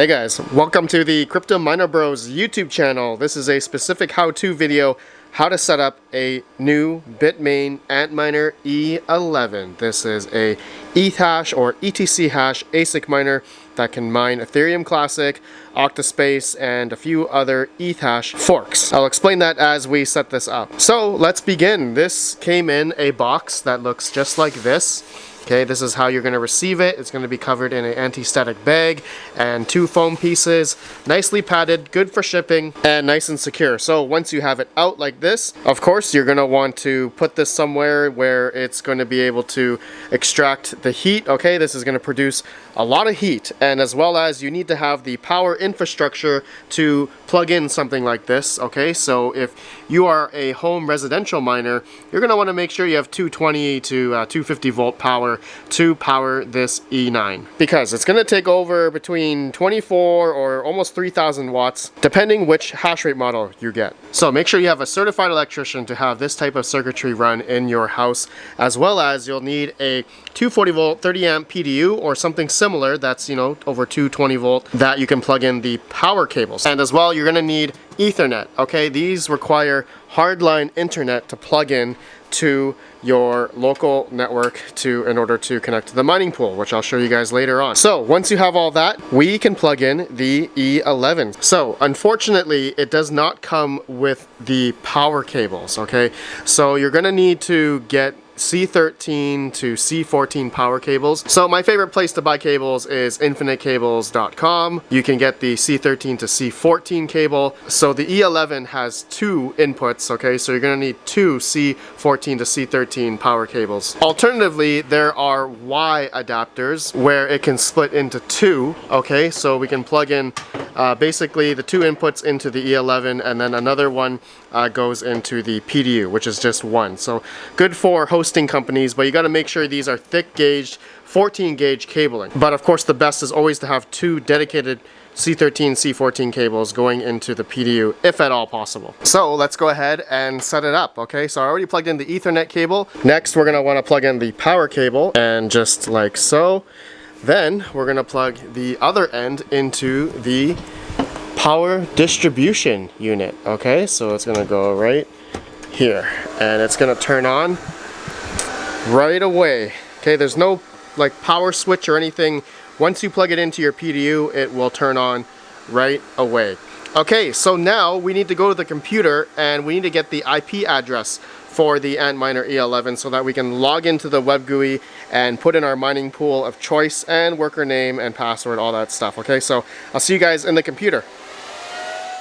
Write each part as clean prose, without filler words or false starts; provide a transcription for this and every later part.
Hey guys, welcome to the Cryptominerbros YouTube channel. This is a specific how-to video how to set up a new Bitmain Antminer E11. This is a ETH hash or ETC hash ASIC miner that can mine Ethereum Classic, Octaspace, and a few other ETH hash forks. I'll explain that as we set this up. So let's begin. This came in a box that looks just like this. Okay, this is how you're going to receive it. It's going to be covered in an anti-static bag and 2 foam pieces, nicely padded, good for shipping, and nice and secure. So once you have it out like this, of course, you're going to want to put this somewhere where it's going to be able to extract the heat. Okay, this is going to produce a lot of heat, and as well as you need to have the power infrastructure to plug in something like this. Okay, so if you are a home residential miner, you're going to want to make sure you have 220 to 250 volt power to power this E9, because it's going to take over between 24 or almost 3,000 watts depending which hash rate model you get. So make sure you have a certified electrician to have this type of circuitry run in your house, as well as you'll need a 240 volt 30 amp PDU or something similar that's, you know, over 220 volt that you can plug in the power cables. And as well, you're going to need Ethernet. Okay, these require hardline internet to plug in to your local network in order to connect to the mining pool, which I'll show you guys later on. So once you have all that, we can plug in the E11. So unfortunately, it does not come with the power cables. Okay, so you're gonna need to get C13 to C14 power cables. So my favorite place to buy cables is infinitecables.com. You can get the C13 to C14 cable. So the E11 has 2 inputs, okay? So you're gonna need 2 C14 to C13 power cables. Alternatively, there are Y adapters where it can split into 2, okay? So we can plug in basically the 2 inputs into the E11, and then another one goes into the PDU, which is just 1. So good for hosting companies, but you got to make sure these are thick gauged 14 gauge cabling. But of course, the best is always to have 2 dedicated C13, C14 cables going into the PDU, if at all possible. So let's go ahead and set it up. Okay, so I already plugged in the Ethernet cable. Next, we're going to want to plug in the power cable, and just like so. Then we're going to plug the other end into the power distribution unit. Okay, so it's going to go right here, and it's going to turn on right away. Okay, there's no like power switch or anything. Once you plug it into your PDU, it will turn on right away. Okay, so now we need to go to the computer and we need to get the IP address for the Antminer E11 so that we can log into the web GUI and put in our mining pool of choice and worker name and password, all that stuff. Okay, so I'll see you guys in the computer.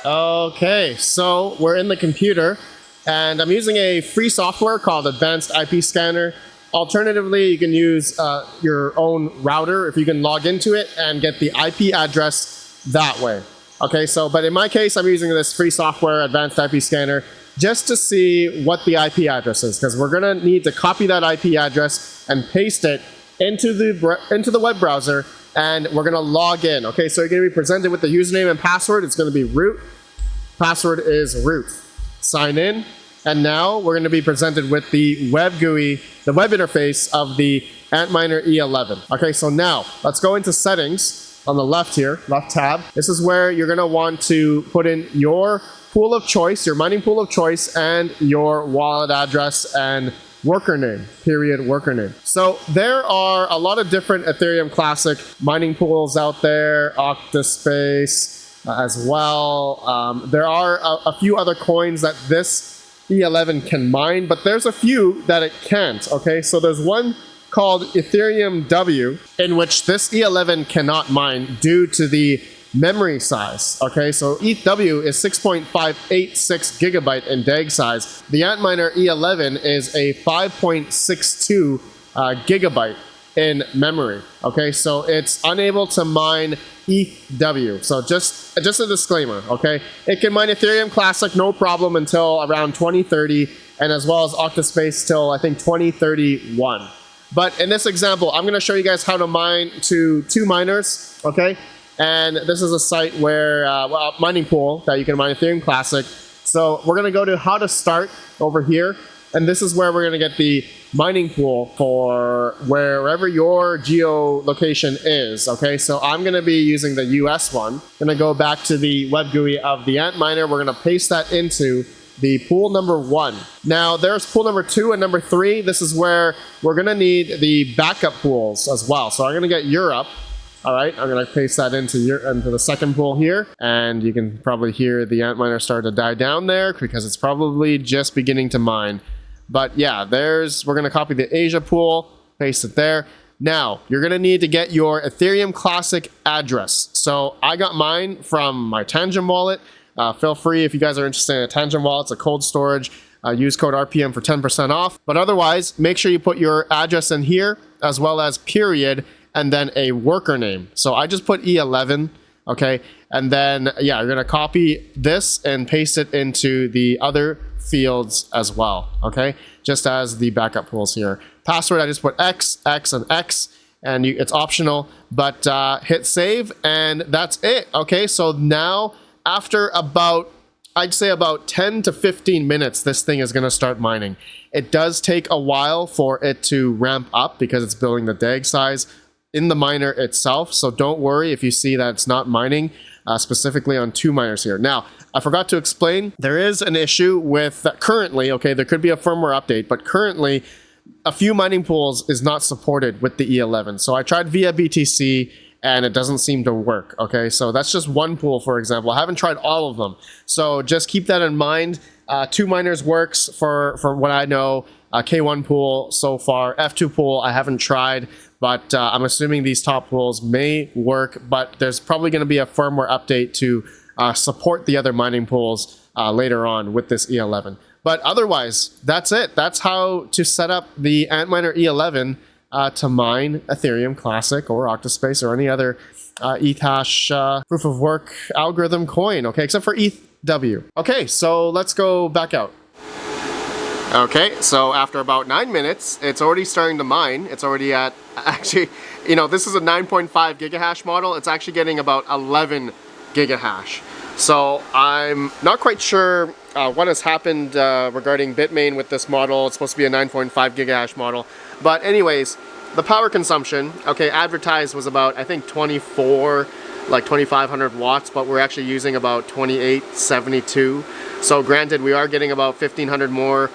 Okay, so we're in the computer and I'm using a free software called Advanced IP Scanner. Alternatively, you can use your own router if you can log into it and get the IP address that way. Okay, so but in my case, I'm using this free software, Advanced IP Scanner, just to see what the IP address is, because we're gonna need to copy that IP address and paste it into the web browser, and we're gonna log in. Okay, so you're gonna be presented with the username and password. It's gonna be root. Password is root. Sign in. And now we're going to be presented with the web GUI, the web interface of the Antminer E11. Okay, so now let's go into settings on the left here, left tab. This is where you're going to want to put in your pool of choice, your mining pool of choice, and your wallet address and worker name, period, worker name. So there are a lot of different Ethereum Classic mining pools out there, Octaspace as well. There are a few other coins that this E11 can mine, but there's a few that it can't. Okay, so there's one called Ethereum W, in which this E11 cannot mine due to the memory size. Okay, so ETH W is 6.586 gigabyte in DAG size. The Antminer E11 is a 5.62 gigabyte in memory. Okay, so it's unable to mine ETH-W. So just a disclaimer, okay? It can mine Ethereum Classic no problem until around 2030, and as well as Octaspace till I think 2031. But in this example, I'm going to show you guys how to mine to 2 miners, okay? And this is a site where, mining pool that you can mine Ethereum Classic. So we're going to go to how to start over here. And this is where we're going to get the mining pool for wherever your geolocation is. Okay, so I'm going to be using the US one. I'm going to go back to the web GUI of the Antminer. We're going to paste that into the pool number 1. Now there's pool number 2 and number 3. This is where we're going to need the backup pools as well. So I'm going to get Europe. All right, I'm going to paste that into the second pool here. And you can probably hear the Antminer start to die down there because it's probably just beginning to mine. But yeah, we're going to copy the Asia pool, paste it there. Now, you're going to need to get your Ethereum Classic address. So I got mine from my Tangent wallet. Feel free if you guys are interested in a Tangent wallet. It's a cold storage. Use code RPM for 10% off. But otherwise, make sure you put your address in here as well as period and then a worker name. So I just put E11. Okay, and then yeah, you're gonna copy this and paste it into the other fields as well. Okay, just as the backup pools here. Password, I just put X, X, and X, and it's optional, but hit save, and that's it. Okay, so now after about, I'd say about 10 to 15 minutes, this thing is gonna start mining. It does take a while for it to ramp up because it's building the DAG size in the miner itself, so don't worry if you see that it's not mining specifically on 2 miners here. Now, I forgot to explain, there is an issue with currently, okay, there could be a firmware update, but currently a few mining pools is not supported with the E11. So I tried via BTC and it doesn't seem to work, okay? So that's just one pool, for example. I haven't tried all of them. So just keep that in mind. 2 miners works for what I know. K1 pool so far. F2 pool I haven't tried, but I'm assuming these top pools may work, but there's probably going to be a firmware update to support the other mining pools later on with this E11. But otherwise, that's it. That's how to set up the Antminer E11 to mine Ethereum Classic or Octaspace or any other Ethash proof of work algorithm coin, okay, except for ETHW. Okay, so let's go back out. Okay, so after about 9 minutes, it's already starting to mine. It's already at, actually, you know, this is a 9.5 gigahash model. It's actually getting about 11 gigahash. So I'm not quite sure what has happened regarding Bitmain with this model. It's supposed to be a 9.5 gigahash model. But anyways, the power consumption, okay, advertised was about, I think, 2,500 watts, but we're actually using about 2872. So granted, we are getting about 1,500 more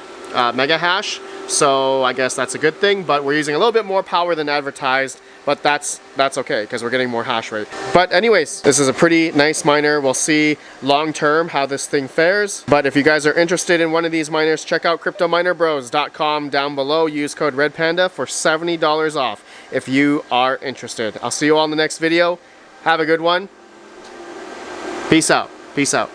mega hash, so I guess that's a good thing, but we're using a little bit more power than advertised, but that's okay because we're getting more hash rate. But anyways, this is a pretty nice miner. We'll see long term how this thing fares, but if you guys are interested in one of these miners, check out Cryptominerbros.com down below. Use code REDPANDA for $70 off if you are interested. I'll see you all in the next video. Have a good one. Peace out. Peace out.